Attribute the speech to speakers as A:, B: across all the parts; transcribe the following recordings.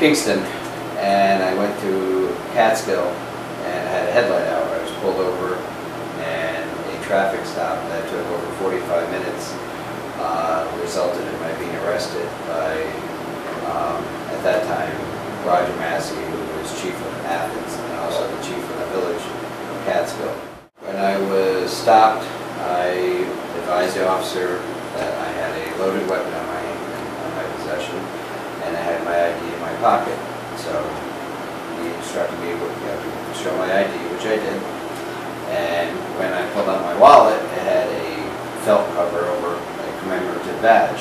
A: Kingston, and I went to Catskill and I had a headlight out. I was pulled over, and a traffic stop that took over 45 minutes resulted in my being arrested by, at that time, Roger Massey, who was chief of Athens and also the chief of the village of Catskill. When I was stopped, I advised the officer that I had a loaded weapon on my possession, and I had my ID in my pocket. So he instructed me to show my ID, which I did. And when I pulled out my wallet, it had a felt cover over a commemorative badge.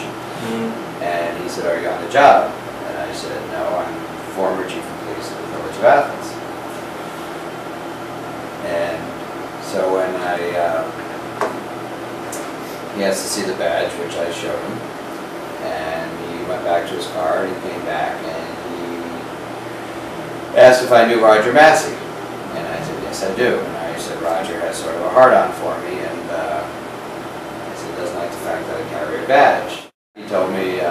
A: And he said, "Are you on the job?" And I said, "No, I'm former chief of police of the village of Athens." And so when he asked to see the badge, which I showed him, and he went back to his car, and he came back, and he asked if I knew Roger Massey. And I said, "Yes, I do." And I said, "Roger has sort of a hard-on for me, and I said, doesn't like the fact that I carry a badge." He told me,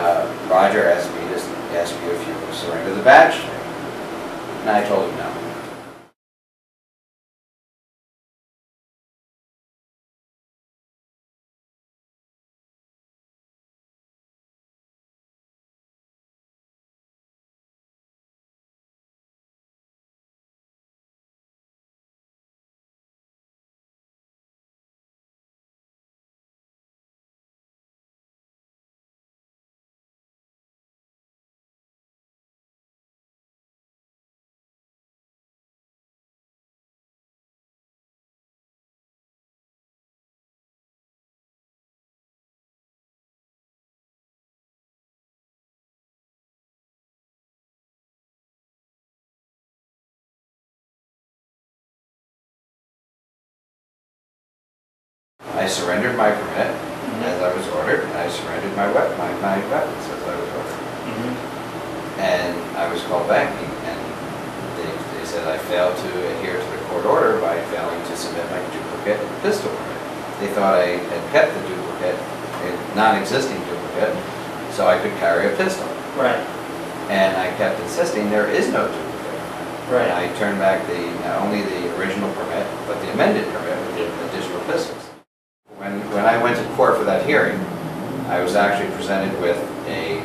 A: "Roger asked me to ask you if you will surrender the badge to me." And I told him no. I surrendered my permit as I was ordered, and I surrendered my weapons as I was ordered. And I was called back, and they said I failed to adhere to the court order by failing to submit my duplicate pistol permit. They thought I had kept the duplicate, a non-existing duplicate, so I could carry a pistol.
B: Right.
A: And I kept insisting there is no duplicate.
B: Right.
A: And I turned back not only the original permit, but the amended permit with the additional pistols. When I went to court for that hearing, I was actually presented with a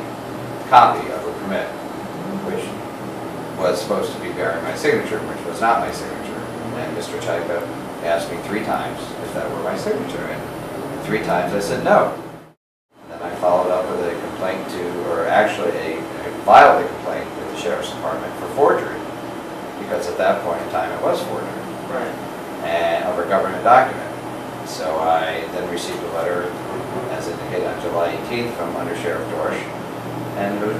A: copy of a permit, which was supposed to be bearing my signature, which was not my signature. And Mr. Czajka asked me 3 times if that were my signature, and 3 times I said no. Then I followed up with a complaint I filed a complaint with the Sheriff's Department for forgery, because at that point in time it was forgery.
B: Right.
A: And of a government document. So I then received a letter, as indicated on July 18th, from Under Sheriff Dorsch, and who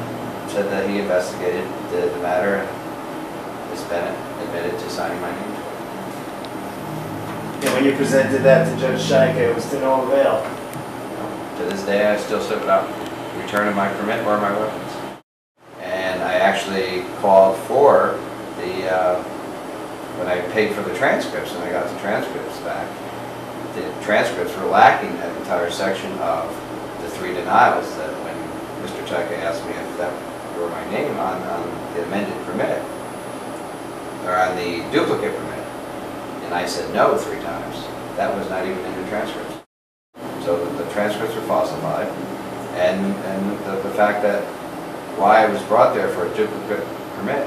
A: said that he investigated the matter and Ms. Bennett admitted to signing my name to it.
B: And when you presented that to Judge Czajka, it was to no avail.
A: To this day, I still stood without return of my permit or my weapons. And I actually called for when I paid for the transcripts, and I got the transcripts back, the transcripts were lacking that entire section of the 3 denials that when Mr. Czajka asked me if that were my name on the amended permit, or on the duplicate permit, and I said no 3 times. That was not even in the transcripts. So the transcripts were falsified, and the fact that why I was brought there for a duplicate permit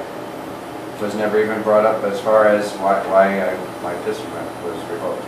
A: was never even brought up as far as why my pistol permit was revoked.